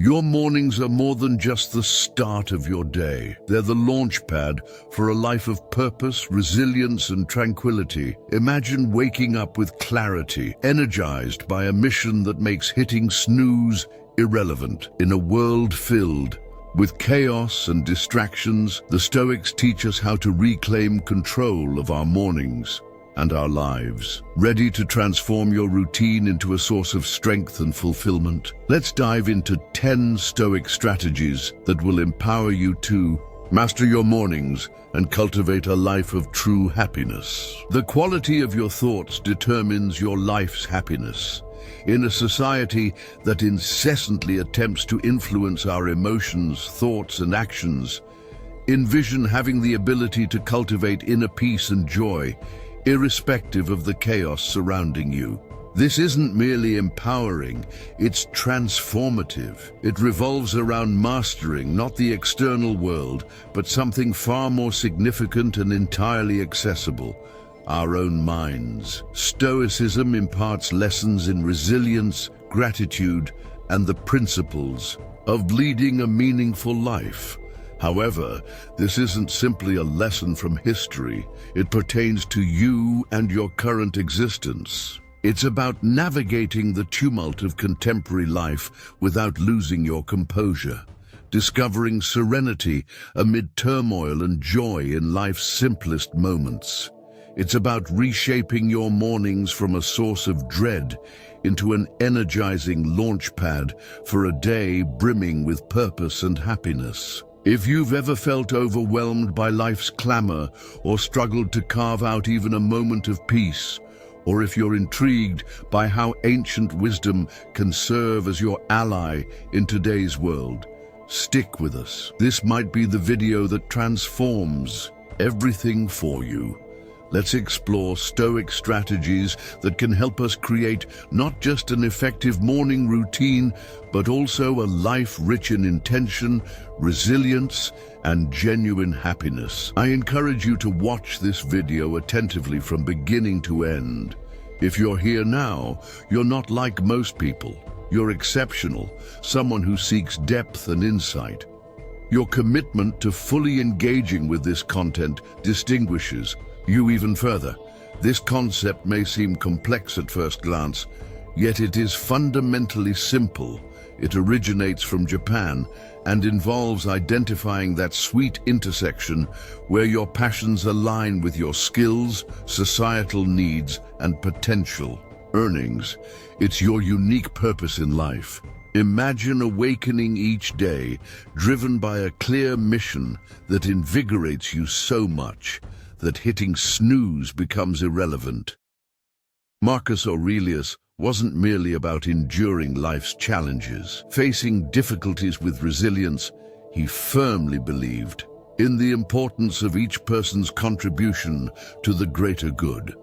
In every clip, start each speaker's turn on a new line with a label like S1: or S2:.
S1: Your mornings are more than just the start of your day. They're the launch pad for a life of purpose, resilience, and tranquility. Imagine waking up with clarity, energized by a mission that makes hitting snooze irrelevant. In a world filled with chaos and distractions, the Stoics teach us how to reclaim control of our mornings and our lives. Ready to transform your routine into a source of strength and fulfillment? Let's dive into 10 Stoic strategies that will empower you to master your mornings and cultivate a life of true happiness. The quality of your thoughts determines your life's happiness. In a society that incessantly attempts to influence our emotions, thoughts, and actions, envision having the ability to cultivate inner peace and joy, irrespective of the chaos surrounding you. This isn't merely empowering, it's transformative. It revolves around mastering not the external world, but something far more significant and entirely accessible: our own minds. Stoicism imparts lessons in resilience, gratitude, and the principles of leading a meaningful life. However, this isn't simply a lesson from history. It pertains to you and your current existence. It's about navigating the tumult of contemporary life without losing your composure, discovering serenity amid turmoil and joy in life's simplest moments. It's about reshaping your mornings from a source of dread into an energizing launchpad for a day brimming with purpose and happiness. If you've ever felt overwhelmed by life's clamor or struggled to carve out even a moment of peace, or if you're intrigued by how ancient wisdom can serve as your ally in today's world, stick with us. This might be the video that transforms everything for you. Let's explore Stoic strategies that can help us create not just an effective morning routine, but also a life rich in intention, resilience, and genuine happiness. I encourage you to watch this video attentively from beginning to end. If you're here now, you're not like most people. You're exceptional, someone who seeks depth and insight. Your commitment to fully engaging with this content distinguishes you even further. This concept may seem complex at first glance, yet it is fundamentally simple. It originates from Japan and involves identifying that sweet intersection where your passions align with your skills, societal needs, and potential earnings. It's your unique purpose in life. Imagine awakening each day, driven by a clear mission that invigorates you so much that hitting snooze becomes irrelevant. Marcus Aurelius wasn't merely about enduring life's challenges. Facing difficulties with resilience, he firmly believed in the importance of each person's contribution to the greater good.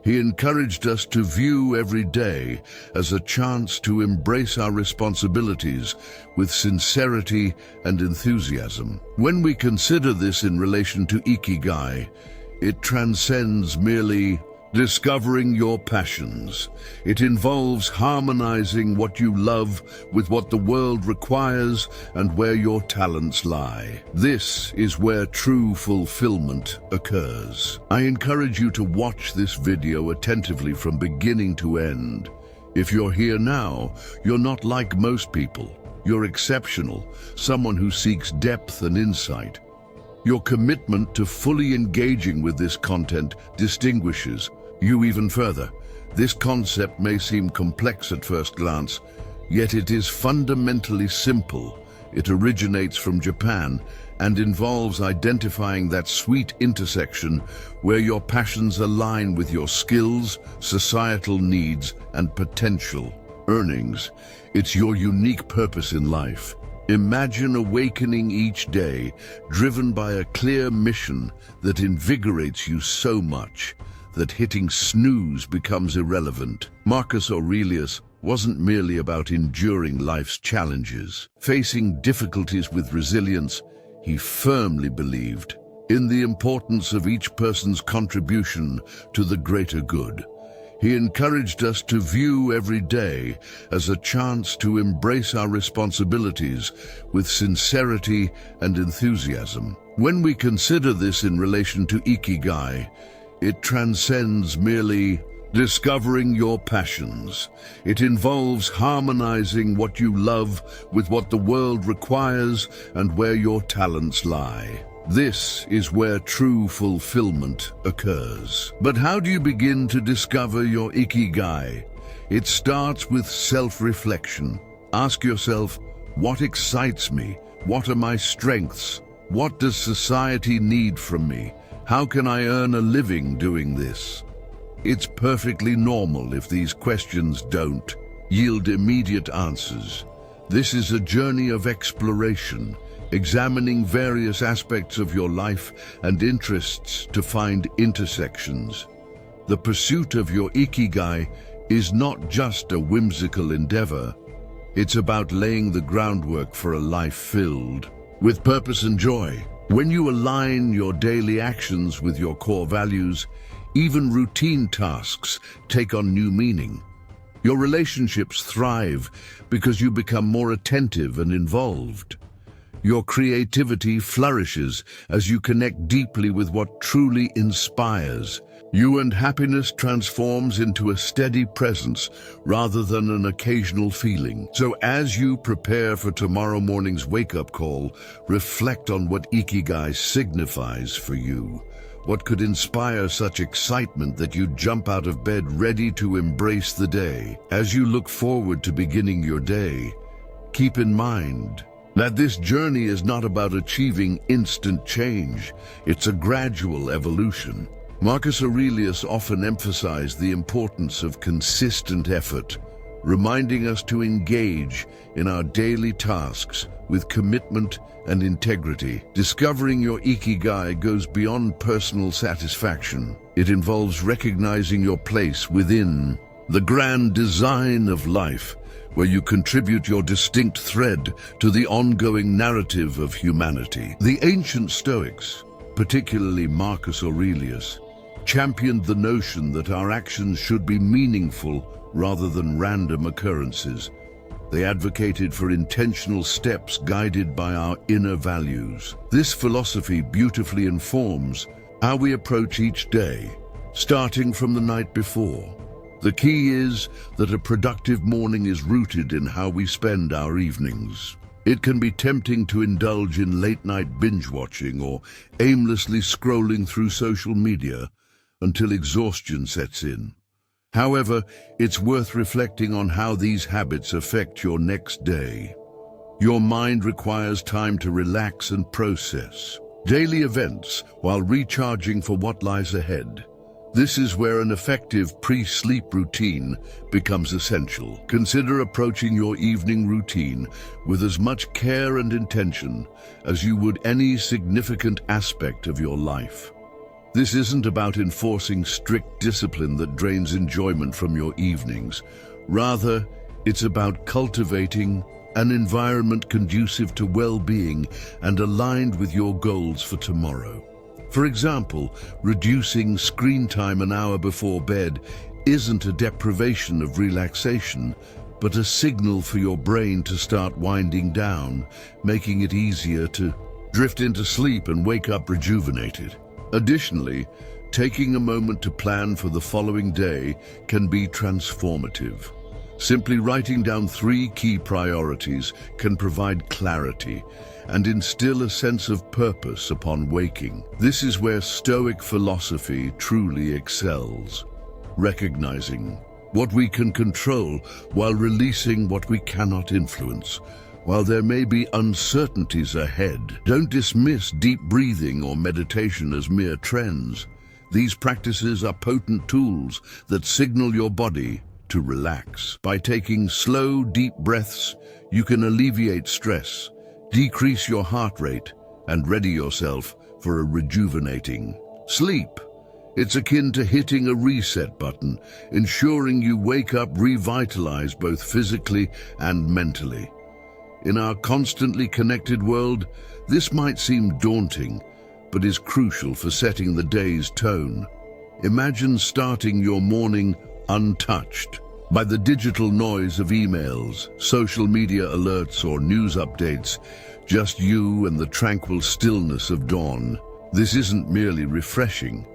S1: He encouraged us to view every day as a chance to embrace our responsibilities with sincerity and enthusiasm. When we consider this in relation to Ikigai, it transcends merely discovering your passions. It involves harmonizing what you love with what the world requires and where your talents lie. This is where true fulfillment occurs. I encourage you to watch this video attentively from beginning to end. If you're here now, you're not like most people. You're exceptional, someone who seeks depth and insight. Your commitment to fully engaging with this content distinguishes you even further. This concept may seem complex at first glance, yet it is fundamentally simple. It originates from Japan and involves identifying that sweet intersection where your passions align with your skills, societal needs, and potential earnings. It's your unique purpose in life. Imagine awakening each day, driven by a clear mission that invigorates you so much that hitting snooze becomes irrelevant. Marcus Aurelius wasn't merely about enduring life's challenges. Facing difficulties with resilience, he firmly believed in the importance of each person's contribution to the greater good. He encouraged us to view every day as a chance to embrace our responsibilities with sincerity and enthusiasm. When we consider this in relation to Ikigai, it transcends merely discovering your passions. It involves harmonizing what you love with what the world requires and where your talents lie. This is where true fulfillment occurs. But how do you begin to discover your Ikigai? It starts with self-reflection. Ask yourself, what excites me? What are my strengths? What does society need from me? How can I earn a living doing this? It's perfectly normal if these questions don't yield immediate answers. This is a journey of exploration, examining various aspects of your life and interests to find intersections. The pursuit of your Ikigai is not just a whimsical endeavor. It's about laying the groundwork for a life filled with purpose and joy. When you align your daily actions with your core values, even routine tasks take on new meaning. Your relationships thrive because you become more attentive and involved. Your creativity flourishes as you connect deeply with what truly inspires you, and happiness transforms into a steady presence rather than an occasional feeling. So as you prepare for tomorrow morning's wake-up call, reflect on what Ikigai signifies for you. What could inspire such excitement that you jump out of bed ready to embrace the day? As you look forward to beginning your day, keep in mind that this journey is not about achieving instant change. It's a gradual evolution. Marcus Aurelius often emphasized the importance of consistent effort, reminding us to engage in our daily tasks with commitment and integrity. Discovering your Ikigai goes beyond personal satisfaction. It involves recognizing your place within the grand design of life, where you contribute your distinct thread to the ongoing narrative of humanity. The ancient Stoics, particularly Marcus Aurelius, championed the notion that our actions should be meaningful rather than random occurrences. They advocated for intentional steps guided by our inner values. This philosophy beautifully informs how we approach each day, starting from the night before. The key is that a productive morning is rooted in how we spend our evenings. It can be tempting to indulge in late-night binge-watching or aimlessly scrolling through social media until exhaustion sets in. However, it's worth reflecting on how these habits affect your next day. Your mind requires time to relax and process daily events while recharging for what lies ahead. This is where an effective pre-sleep routine becomes essential. Consider approaching your evening routine with as much care and intention as you would any significant aspect of your life. This isn't about enforcing strict discipline that drains enjoyment from your evenings. Rather, it's about cultivating an environment conducive to well-being and aligned with your goals for tomorrow. For example, reducing screen time an hour before bed isn't a deprivation of relaxation, but a signal for your brain to start winding down, making it easier to drift into sleep and wake up rejuvenated. Additionally, taking a moment to plan for the following day can be transformative. Simply writing down 3 key priorities can provide clarity and instill a sense of purpose upon waking. This is where Stoic philosophy truly excels, recognizing what we can control while releasing what we cannot influence. While there may be uncertainties ahead, don't dismiss deep breathing or meditation as mere trends. These practices are potent tools that signal your body to relax. By taking slow, deep breaths, you can alleviate stress, decrease your heart rate, and ready yourself for a rejuvenating sleep. It's akin to hitting a reset button, ensuring you wake up revitalized both physically and mentally. In our constantly connected world, this might seem daunting, but is crucial for setting the day's tone. Imagine starting your morning untouched by the digital noise of emails, social media alerts, or news updates. Just you and the tranquil stillness of dawn. This isn't merely refreshing,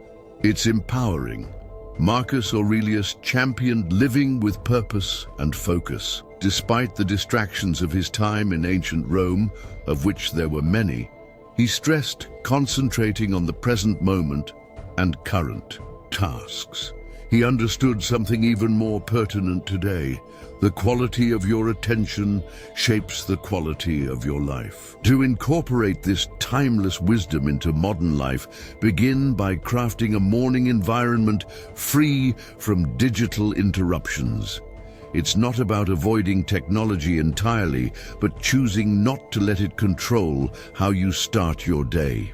S1: it's empowering. Marcus Aurelius championed living with purpose and focus. Despite the distractions of his time in ancient Rome, of which there were many, he stressed concentrating on the present moment and current tasks. He understood something even more pertinent today. The quality of your attention shapes the quality of your life. To incorporate this timeless wisdom into modern life, begin by crafting a morning environment free from digital interruptions. It's not about avoiding technology entirely, but choosing not to let it control how you start your day.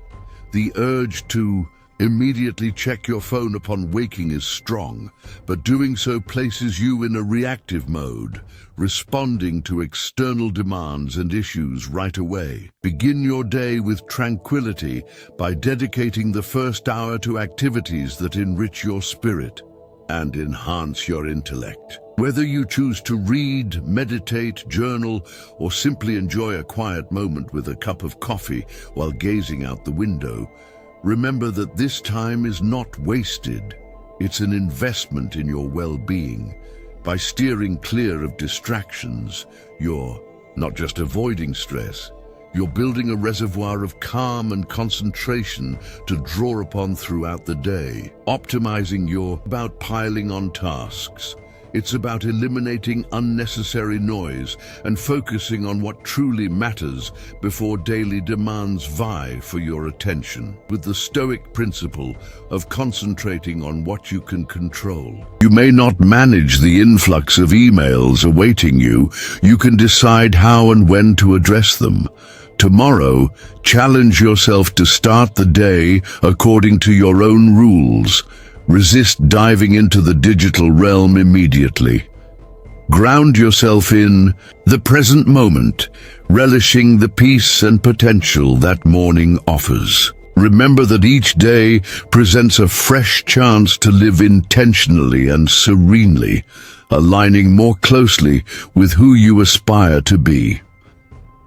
S1: The urge to immediately check your phone upon waking is strong, but doing so places you in a reactive mode, responding to external demands and issues right away. Begin your day with tranquility by dedicating the first hour to activities that enrich your spirit and enhance your intellect. Whether you choose to read, meditate, journal, or simply enjoy a quiet moment with a cup of coffee while gazing out the window, remember that this time is not wasted. It's an investment in your well-being. By steering clear of distractions, you're not just avoiding stress, you're building a reservoir of calm and concentration to draw upon throughout the day. Optimizing your about piling on tasks. It's about eliminating unnecessary noise and focusing on what truly matters before daily demands vie for your attention. With the Stoic principle of concentrating on what you can control. You may not manage the influx of emails awaiting you. You can decide how and when to address them. Tomorrow, challenge yourself to start the day according to your own rules. Resist diving into the digital realm immediately. Ground yourself in the present moment, relishing the peace and potential that morning offers. Remember that each day presents a fresh chance to live intentionally and serenely, aligning more closely with who you aspire to be.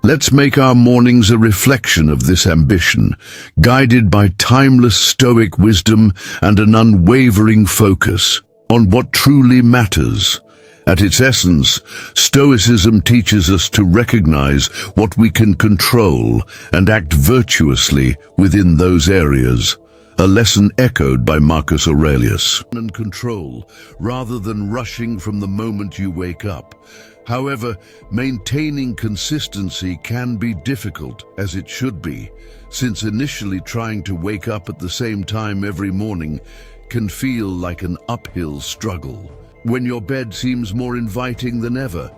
S1: Let's make our mornings a reflection of this ambition, guided by timeless Stoic wisdom and an unwavering focus on what truly matters. At its essence, Stoicism teaches us to recognize what we can control and act virtuously within those areas. A lesson echoed by Marcus Aurelius. And control, rather than rushing from the moment you wake up. However, maintaining consistency can be difficult, as it should be, since initially trying to wake up at the same time every morning can feel like an uphill struggle. When your bed seems more inviting than ever,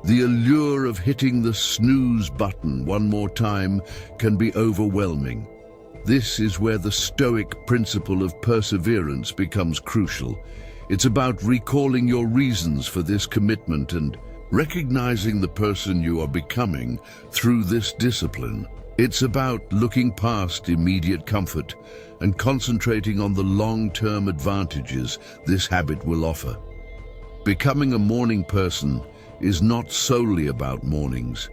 S1: the allure of hitting the snooze button one more time can be overwhelming. This is where the Stoic principle of perseverance becomes crucial. It's about recalling your reasons for this commitment and recognizing the person you are becoming through this discipline. It's about looking past immediate comfort and concentrating on the long-term advantages this habit will offer. Becoming a morning person is not solely about mornings.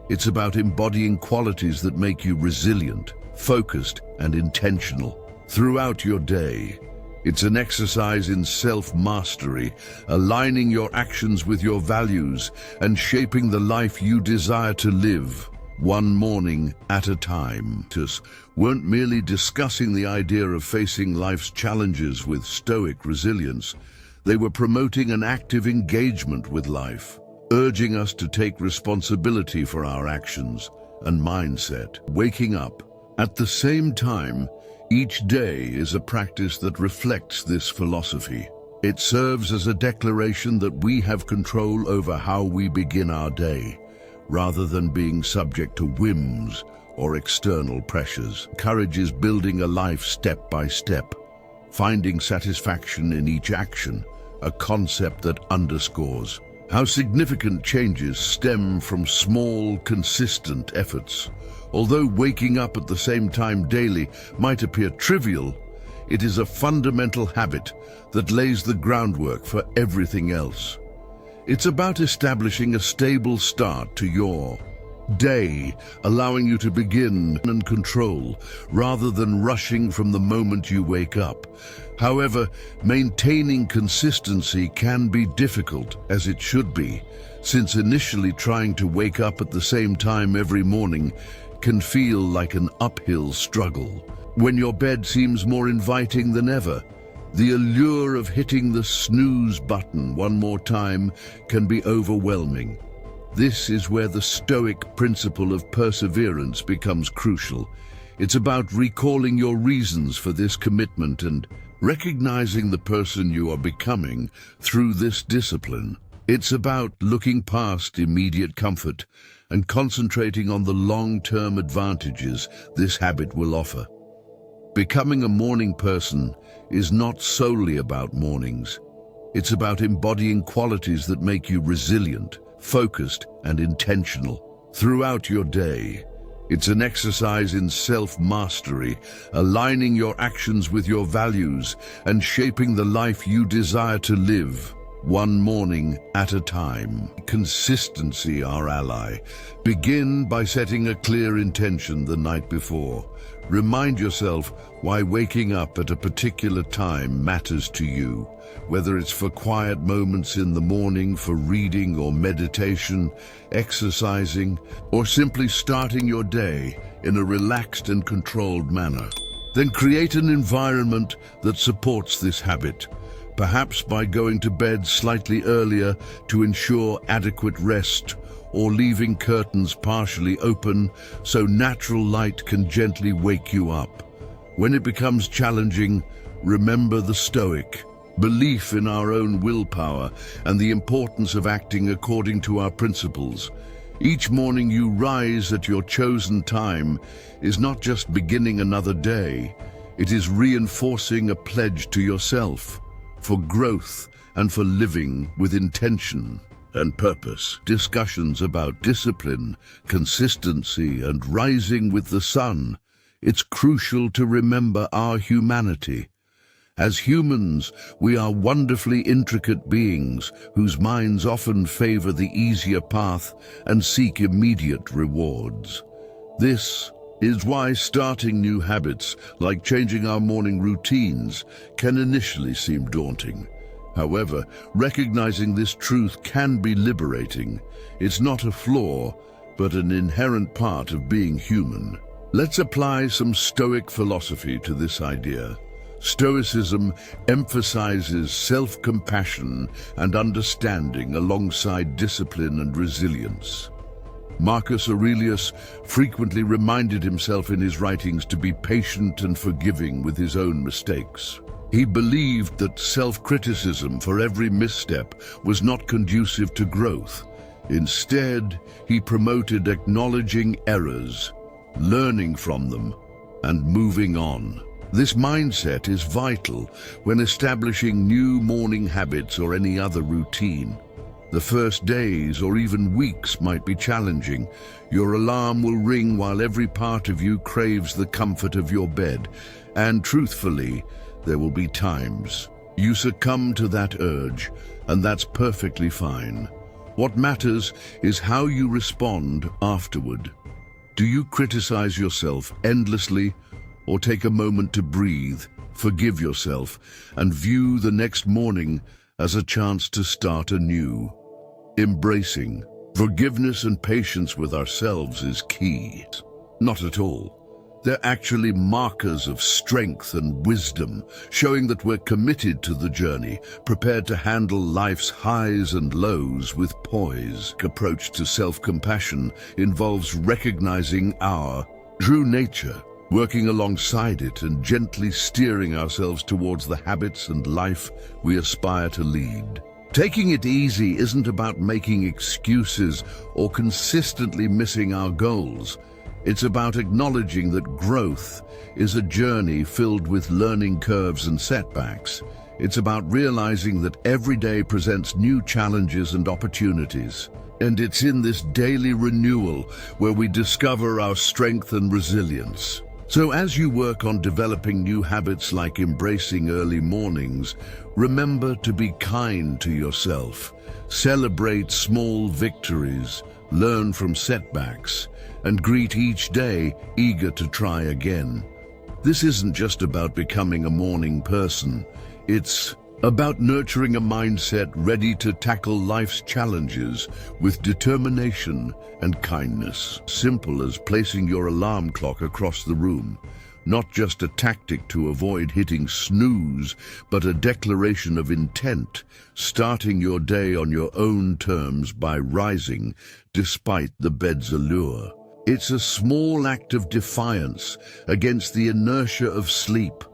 S1: It's about embodying qualities that make you resilient, focused, and intentional throughout your day. It's an exercise in self-mastery, aligning your actions with your values and shaping the life you desire to live, one morning at a time. Weren't merely discussing the idea of facing life's challenges with Stoic resilience. They were promoting an active engagement with life, urging us to take responsibility for our actions and mindset. Waking up at the same time each day is a practice that reflects this philosophy. It serves as a declaration that we have control over how we begin our day, rather than being subject to whims or external pressures. Courage is building a life step by step, finding satisfaction in each action, a concept that underscores how significant changes stem from small, consistent efforts. Although waking up at the same time daily might appear trivial, It is a fundamental habit that lays the groundwork for everything else. It's about establishing a stable start to your day, allowing you to begin and control, rather than rushing from the moment you wake up. However, maintaining consistency can be difficult, as it should be, since initially trying to wake up at the same time every morning can feel like an uphill struggle. When your bed seems more inviting than ever, the allure of hitting the snooze button one more time can be overwhelming. This is where the Stoic principle of perseverance becomes crucial. It's about recalling your reasons for this commitment and recognizing the person you are becoming through this discipline. It's about looking past immediate comfort and concentrating on the long-term advantages this habit will offer. Becoming a morning person is not solely about mornings. It's about embodying qualities that make you resilient, focused, and intentional throughout your day. It's an exercise in self-mastery, aligning your actions with your values and shaping the life you desire to live, one morning at a time. Consistency, our ally. Begin by setting a clear intention the night before. Remind yourself why waking up at a particular time matters to you, whether it's for quiet moments in the morning, for reading or meditation, exercising, or simply starting your day in a relaxed and controlled manner. Then create an environment that supports this habit, perhaps by going to bed slightly earlier to ensure adequate rest, or leaving curtains partially open so natural light can gently wake you up. When it becomes challenging, remember the Stoic belief in our own willpower and the importance of acting according to our principles. Each morning you rise at your chosen time is not just beginning another day, it is reinforcing a pledge to yourself for growth and for living with intention and purpose. Discussions about discipline, consistency, and rising with the sun. It's crucial to remember our humanity. As humans, we are wonderfully intricate beings whose minds often favor the easier path and seek immediate rewards. This is why starting new habits, like changing our morning routines, can initially seem daunting. However, recognizing this truth can be liberating. It's not a flaw, but an inherent part of being human. Let's apply some Stoic philosophy to this idea. Stoicism emphasizes self-compassion and understanding alongside discipline and resilience. Marcus Aurelius frequently reminded himself in his writings to be patient and forgiving with his own mistakes. He believed that self-criticism for every misstep was not conducive to growth. Instead, he promoted acknowledging errors, learning from them, and moving on. This mindset is vital when establishing new morning habits or any other routine. The first days or even weeks might be challenging. Your alarm will ring while every part of you craves the comfort of your bed. And truthfully, there will be times you succumb to that urge, and that's perfectly fine. What matters is how you respond afterward. Do you criticize yourself endlessly, or take a moment to breathe, forgive yourself, and view the next morning as a chance to start anew? Embracing forgiveness and patience with ourselves is key. Not at all. They're actually markers of strength and wisdom, showing that we're committed to the journey, prepared to handle life's highs and lows with poise. Approach to self-compassion involves recognizing our true nature, working alongside it and gently steering ourselves towards the habits and life we aspire to lead. Taking it easy isn't about making excuses or consistently missing our goals. It's about acknowledging that growth is a journey filled with learning curves and setbacks. It's about realizing that every day presents new challenges and opportunities. And it's in this daily renewal where we discover our strength and resilience. So as you work on developing new habits like embracing early mornings, remember to be kind to yourself. Celebrate small victories, learn from setbacks, and greet each day eager to try again. This isn't just about becoming a morning person. It's about nurturing a mindset ready to tackle life's challenges with determination and kindness. Simple as placing your alarm clock across the room. Not just a tactic to avoid hitting snooze, but a declaration of intent, starting your day on your own terms by rising despite the bed's allure. It's a small act of defiance against the inertia of sleep,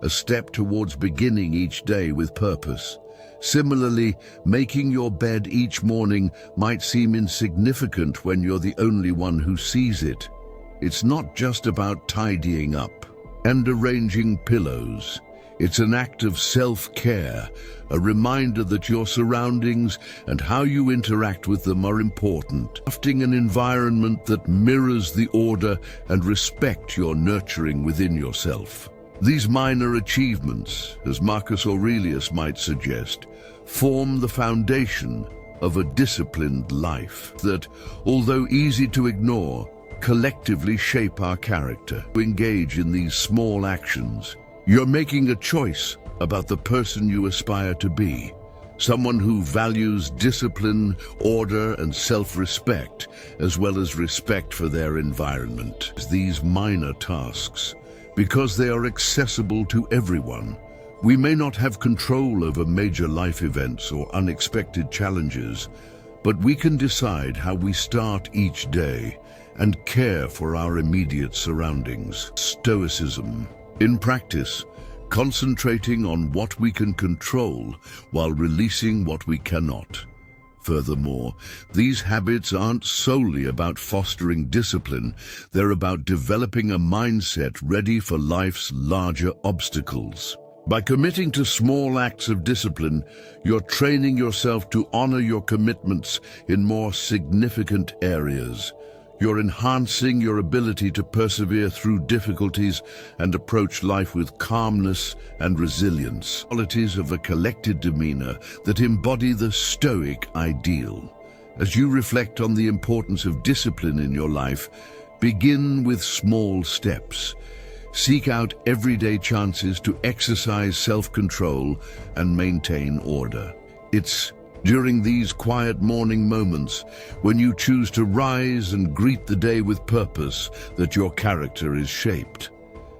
S1: a step towards beginning each day with purpose. Similarly, making your bed each morning might seem insignificant when you're the only one who sees it. It's not just about tidying up and arranging pillows. It's an act of self-care, a reminder that your surroundings and how you interact with them are important. Crafting an environment that mirrors the order and respect you're nurturing within yourself. These minor achievements, as Marcus Aurelius might suggest, form the foundation of a disciplined life that, although easy to ignore, collectively shape our character. To engage in these small actions, you're making a choice about the person you aspire to be. Someone who values discipline, order, and self-respect, as well as respect for their environment. These minor tasks, because they are accessible to everyone. We may not have control over major life events or unexpected challenges, but we can decide how we start each day and care for our immediate surroundings. Stoicism. In practice, concentrating on what we can control while releasing what we cannot. Furthermore, these habits aren't solely about fostering discipline, they're about developing a mindset ready for life's larger obstacles. By committing to small acts of discipline, you're training yourself to honor your commitments in more significant areas. You're enhancing your ability to persevere through difficulties and approach life with calmness and resilience, qualities of a collected demeanor that embody the Stoic ideal. As you reflect on the importance of discipline in your life, begin with small steps. Seek out everyday chances to exercise self-control and maintain order. It's during these quiet morning moments, when you choose to rise and greet the day with purpose, that your character is shaped.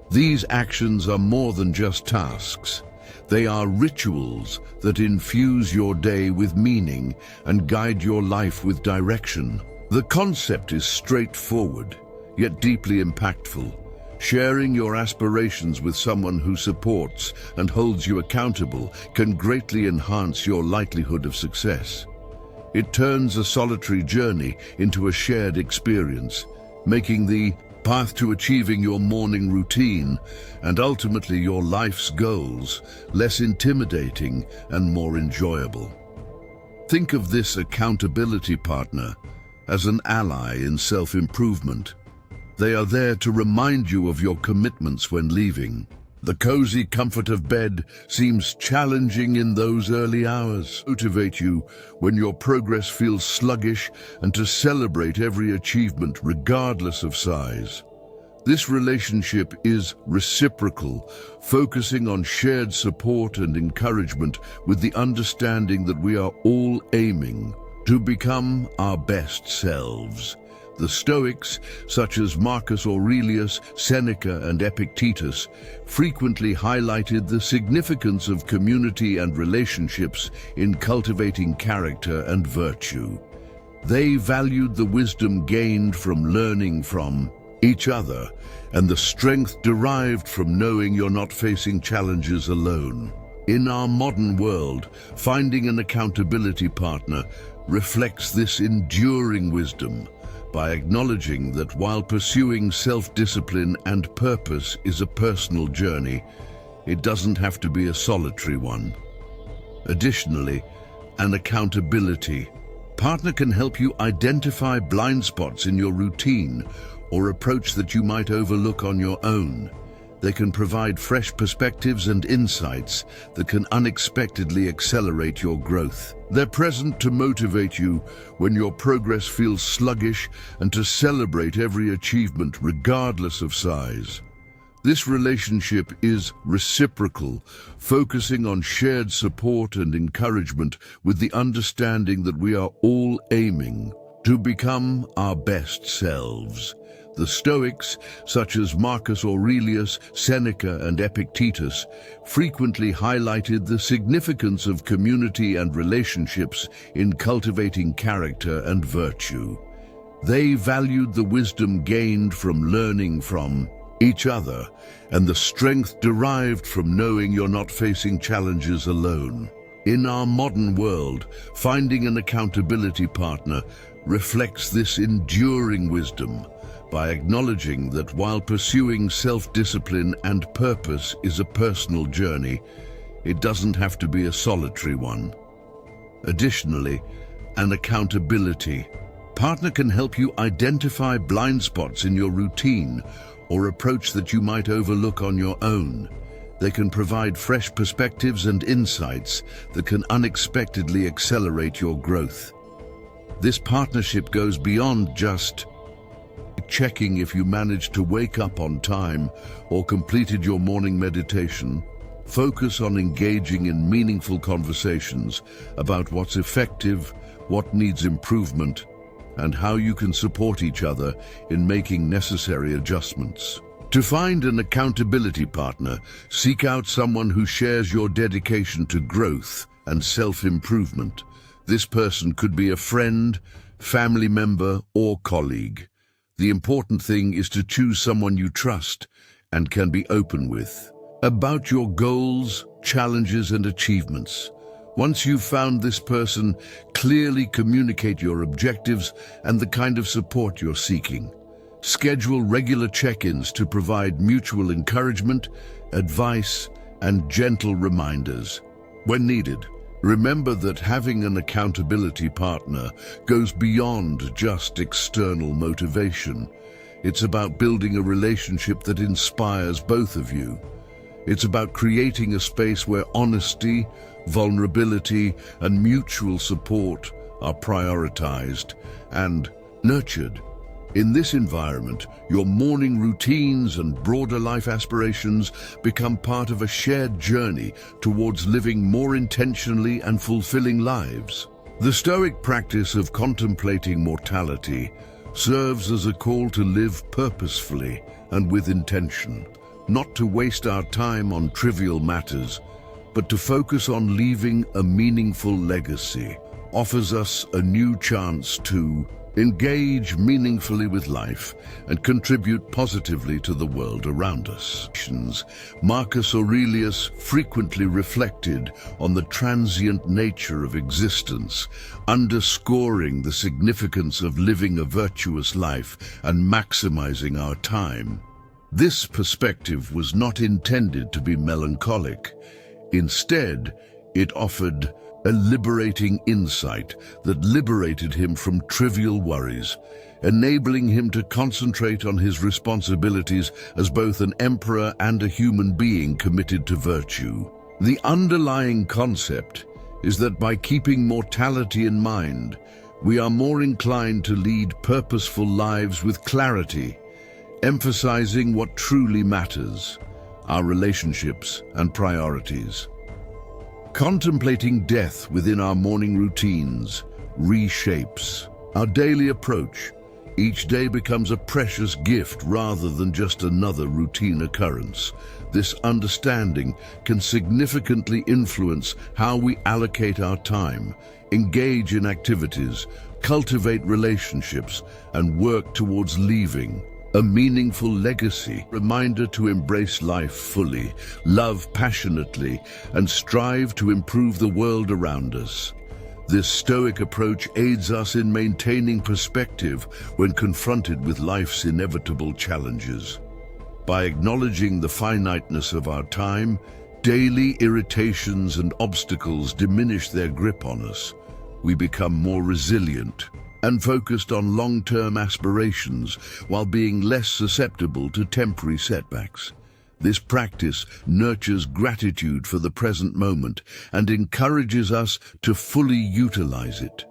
S1: These actions are more than just tasks. They are rituals that infuse your day with meaning and guide your life with direction. The concept is straightforward, yet deeply impactful. Sharing your aspirations with someone who supports and holds you accountable can greatly enhance your likelihood of success. It turns a solitary journey into a shared experience, making the path to achieving your morning routine and ultimately your life's goals less intimidating and more enjoyable. Think of this accountability partner as an ally in self-improvement. They are there to remind you of your commitments when leaving. The cozy comfort of bed seems challenging in those early hours. Motivate you when your progress feels sluggish and to celebrate every achievement regardless of size. This relationship is reciprocal, focusing on shared support and encouragement with the understanding that we are all aiming to become our best selves. The Stoics, such as Marcus Aurelius, Seneca, and Epictetus, frequently highlighted the significance of community and relationships in cultivating character and virtue. They valued the wisdom gained from learning from each other and the strength derived from knowing you're not facing challenges alone. In our modern world, finding an accountability partner reflects this enduring wisdom, by acknowledging that while pursuing self-discipline and purpose is a personal journey, it doesn't have to be a solitary one. Additionally, an accountability partner can help you identify blind spots in your routine or approach that you might overlook on your own. They can provide fresh perspectives and insights that can unexpectedly accelerate your growth. They're present to motivate you when your progress feels sluggish and to celebrate every achievement regardless of size. This relationship is reciprocal, focusing on shared support and encouragement with the understanding that we are all aiming to become our best selves. The Stoics, such as Marcus Aurelius, Seneca, and Epictetus, frequently highlighted the significance of community and relationships in cultivating character and virtue. They valued the wisdom gained from learning from each other and the strength derived from knowing you're not facing challenges alone. In our modern world, finding an accountability partner reflects this enduring wisdom by acknowledging that while pursuing self-discipline and purpose is a personal journey, it doesn't have to be a solitary one. Additionally, an accountability partner can help you identify blind spots in your routine or approach that you might overlook on your own. They can provide fresh perspectives and insights that can unexpectedly accelerate your growth. This partnership goes beyond just checking if you managed to wake up on time or completed your morning meditation. Focus on engaging in meaningful conversations about what's effective, what needs improvement, and how you can support each other in making necessary adjustments. To find an accountability partner, seek out someone who shares your dedication to growth and self-improvement. This person could be a friend, family member, or colleague. The important thing is to choose someone you trust and can be open with about your goals, challenges, and achievements. Once you've found this person, clearly communicate your objectives and the kind of support you're seeking. Schedule regular check-ins to provide mutual encouragement, advice, and gentle reminders when needed. Remember that having an accountability partner goes beyond just external motivation. It's about building a relationship that inspires both of you. It's about creating a space where honesty, vulnerability, and mutual support are prioritized and nurtured. In this environment, your morning routines and broader life aspirations become part of a shared journey towards living more intentionally and fulfilling lives. The Stoic practice of contemplating mortality serves as a call to live purposefully and with intention, not to waste our time on trivial matters, but to focus on leaving a meaningful legacy. Offers us a new chance to engage meaningfully with life and contribute positively to the world around us. Marcus Aurelius frequently reflected on the transient nature of existence, underscoring the significance of living a virtuous life and maximizing our time. This perspective was not intended to be melancholic. Instead, it offered a liberating insight that liberated him from trivial worries, enabling him to concentrate on his responsibilities as both an emperor and a human being committed to virtue. The underlying concept is that by keeping mortality in mind, we are more inclined to lead purposeful lives with clarity, emphasizing what truly matters, our relationships and priorities. Contemplating death within our morning routines reshapes our daily approach. Each day becomes a precious gift rather than just another routine occurrence. This understanding can significantly influence how we allocate our time, engage in activities, cultivate relationships, and work towards leaving a meaningful legacy. Reminder to embrace life fully, love passionately, and strive to improve the world around us. This Stoic approach aids us in maintaining perspective when confronted with life's inevitable challenges. By acknowledging the finiteness of our time, daily irritations and obstacles diminish their grip on us. We become more resilient, and focused on long-term aspirations while being less susceptible to temporary setbacks. This practice nurtures gratitude for the present moment and encourages us to fully utilize it.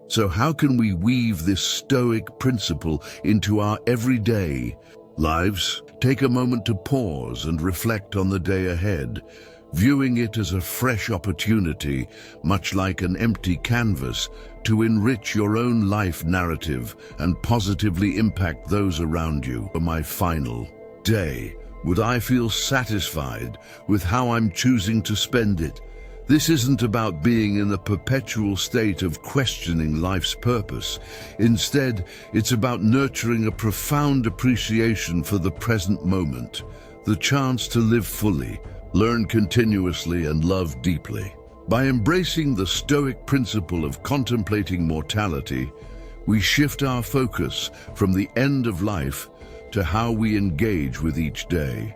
S1: So how can we weave this Stoic principle into our everyday lives? Take a moment to pause and reflect on the day ahead, viewing it as a fresh opportunity, much like an empty canvas, to enrich your own life narrative and positively impact those around you. For my final day, would I feel satisfied with how I'm choosing to spend it? This isn't about being in a perpetual state of questioning life's purpose. Instead, it's about nurturing a profound appreciation for the present moment, the chance to live fully, learn continuously, and love deeply. By embracing the Stoic principle of contemplating mortality, we shift our focus from the end of life to how we engage with each day.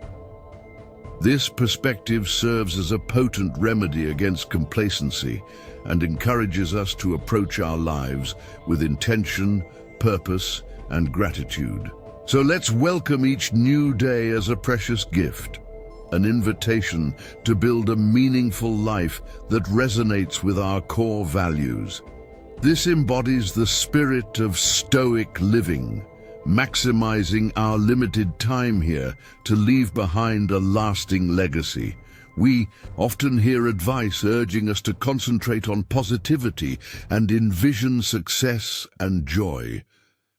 S1: This perspective serves as a potent remedy against complacency and encourages us to approach our lives with intention, purpose, and gratitude. So let's welcome each new day as a precious gift, an invitation to build a meaningful life that resonates with our core values. This embodies the spirit of Stoic living, maximizing our limited time here to leave behind a lasting legacy. We often hear advice urging us to concentrate on positivity and envision success and joy.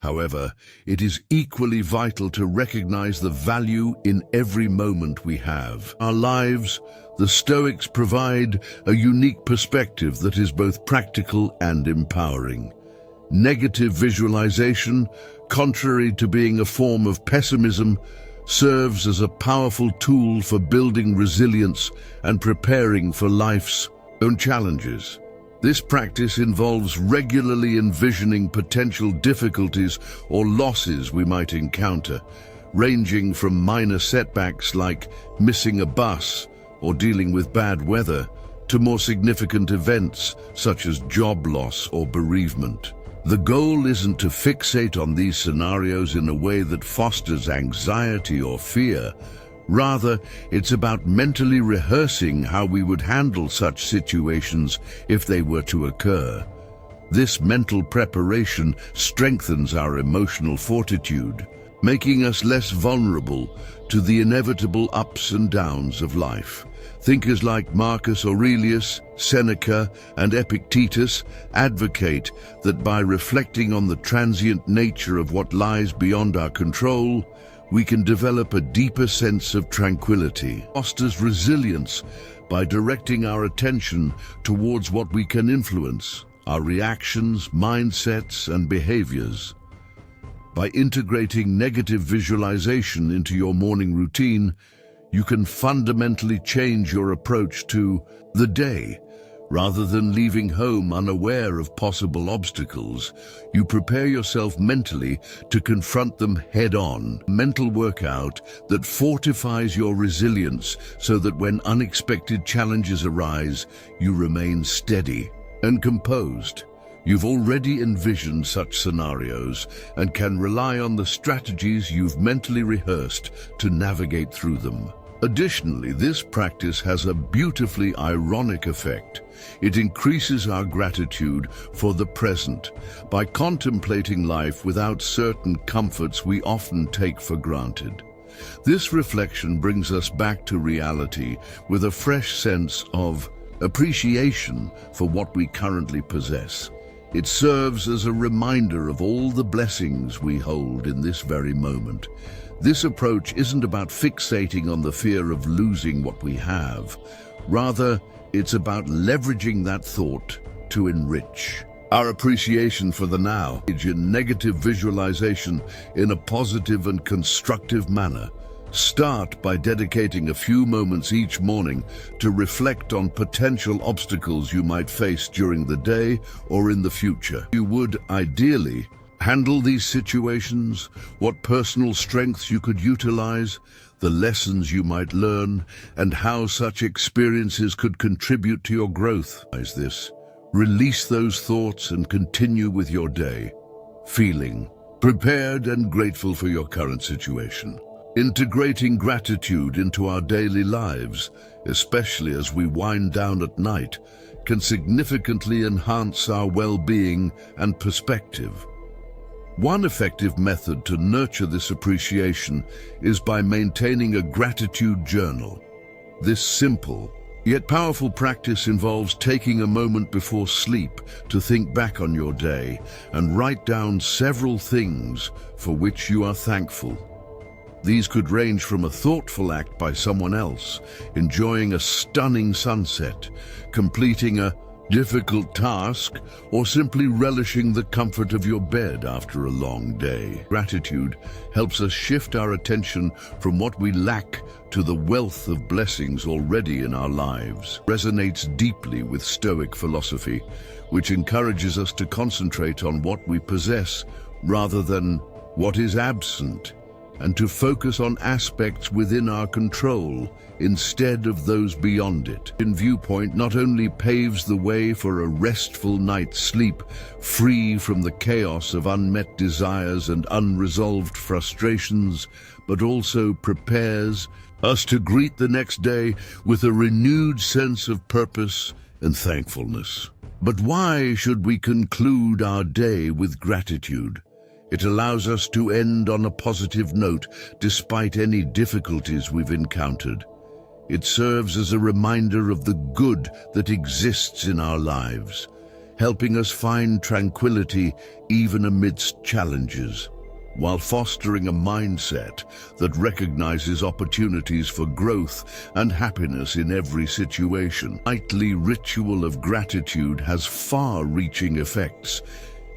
S1: However, it is equally vital to recognize the value in every moment we have. Our lives, the Stoics provide a unique perspective that is both practical and empowering. Negative visualization, contrary to being a form of pessimism, serves as a powerful tool for building resilience and preparing for life's own challenges. This practice involves regularly envisioning potential difficulties or losses we might encounter, ranging from minor setbacks like missing a bus or dealing with bad weather, to more significant events such as job loss or bereavement. The goal isn't to fixate on these scenarios in a way that fosters anxiety or fear. Rather, it's about mentally rehearsing how we would handle such situations if they were to occur. This mental preparation strengthens our emotional fortitude, making us less vulnerable to the inevitable ups and downs of life. Thinkers like Marcus Aurelius, Seneca, and Epictetus advocate that by reflecting on the transient nature of what lies beyond our control, we can develop a deeper sense of tranquility. It fosters resilience by directing our attention towards what we can influence, our reactions, mindsets, and behaviors. By integrating negative visualization into your morning routine, you can fundamentally change your approach to the day. Rather than leaving home unaware of possible obstacles, you prepare yourself mentally to confront them head-on. Mental workout that fortifies your resilience so that when unexpected challenges arise, you remain steady and composed. You've already envisioned such scenarios and can rely on the strategies you've mentally rehearsed to navigate through them. Additionally, this practice has a beautifully ironic effect. It increases our gratitude for the present by contemplating life without certain comforts we often take for granted. This reflection brings us back to reality with a fresh sense of appreciation for what we currently possess. It serves as a reminder of all the blessings we hold in this very moment. This approach isn't about fixating on the fear of losing what we have. Rather, it's about leveraging that thought to enrich our appreciation for the now. In negative visualization in a positive and constructive manner. Start by dedicating a few moments each morning to reflect on potential obstacles you might face during the day or in the future. You would ideally handle these situations, what personal strengths you could utilize, the lessons you might learn, and how such experiences could contribute to your growth. This Release those thoughts and continue with your day, feeling prepared and grateful for your current situation. Integrating gratitude into our daily lives, especially as we wind down at night, can significantly enhance our well-being and perspective. One effective method to nurture this appreciation is by maintaining a gratitude journal. This simple, yet powerful practice involves taking a moment before sleep to think back on your day and write down several things for which you are thankful. These could range from a thoughtful act by someone else, enjoying a stunning sunset, completing a difficult task, or simply relishing the comfort of your bed after a long day. Gratitude helps us shift our attention from what we lack to the wealth of blessings already in our lives. It resonates deeply with Stoic philosophy, which encourages us to concentrate on what we possess rather than what is absent, and to focus on aspects within our control instead of those beyond it. Viewpoint not only paves the way for a restful night's sleep, free from the chaos of unmet desires and unresolved frustrations, but also prepares us to greet the next day with a renewed sense of purpose and thankfulness. But why should we conclude our day with gratitude? It allows us to end on a positive note despite any difficulties we've encountered. It serves as a reminder of the good that exists in our lives, helping us find tranquility even amidst challenges, while fostering a mindset that recognizes opportunities for growth and happiness in every situation. The nightly ritual of gratitude has far-reaching effects.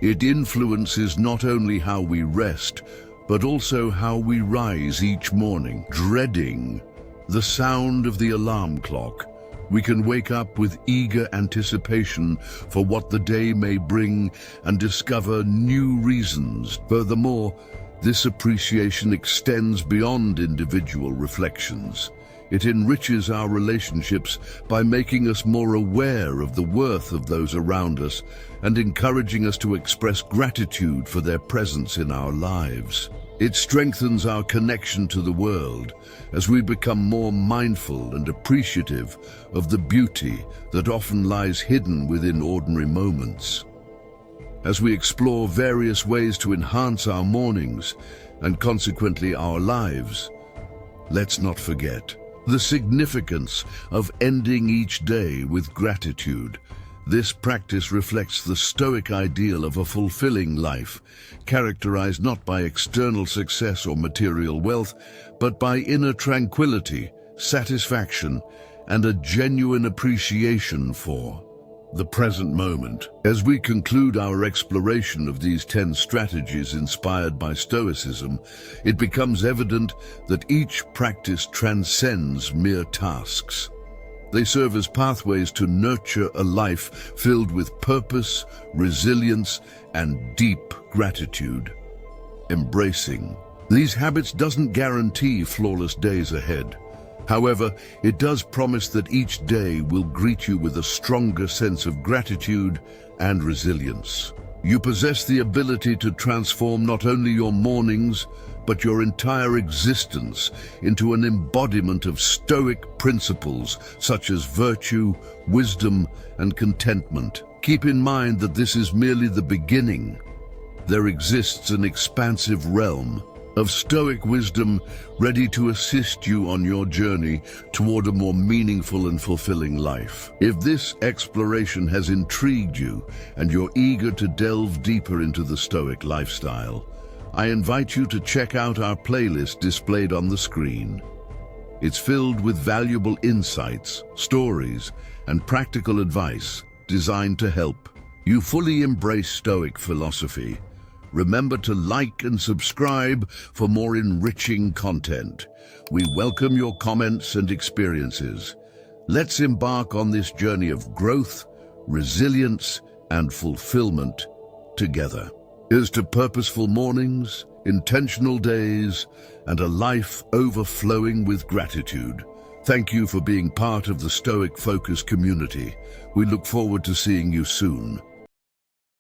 S1: It influences not only how we rest, but also how we rise each morning. Dreading the sound of the alarm clock, we can wake up with eager anticipation for what the day may bring and discover new reasons. Furthermore, this appreciation extends beyond individual reflections. It enriches our relationships by making us more aware of the worth of those around us and encouraging us to express gratitude for their presence in our lives. It strengthens our connection to the world as we become more mindful and appreciative of the beauty that often lies hidden within ordinary moments. As we explore various ways to enhance our mornings and consequently our lives, let's not forget the significance of ending each day with gratitude. This practice reflects the Stoic ideal of a fulfilling life, characterized not by external success or material wealth, but by inner tranquility, satisfaction, and a genuine appreciation for the present moment. As we conclude our exploration of these 10 strategies inspired by Stoicism, it becomes evident that each practice transcends mere tasks. They serve as pathways to nurture a life filled with purpose, resilience, and deep gratitude. Embracing these habits doesn't guarantee flawless days ahead. However, it does promise that each day will greet you with a stronger sense of gratitude and resilience. You possess the ability to transform not only your mornings, but your entire existence into an embodiment of Stoic principles such as virtue, wisdom, and contentment. Keep in mind that this is merely the beginning. There exists an expansive realm of Stoic wisdom ready to assist you on your journey toward a more meaningful and fulfilling life. If this exploration has intrigued you and you're eager to delve deeper into the Stoic lifestyle, I invite you to check out our playlist displayed on the screen. It's filled with valuable insights, stories, and practical advice designed to help you fully embrace Stoic philosophy. Remember to like and subscribe for more enriching content. We welcome your comments and experiences. Let's embark on this journey of growth, resilience, and fulfillment together. Here's to purposeful mornings, intentional days, and a life overflowing with gratitude. Thank you for being part of the Stoic Focus community. We look forward to seeing you soon.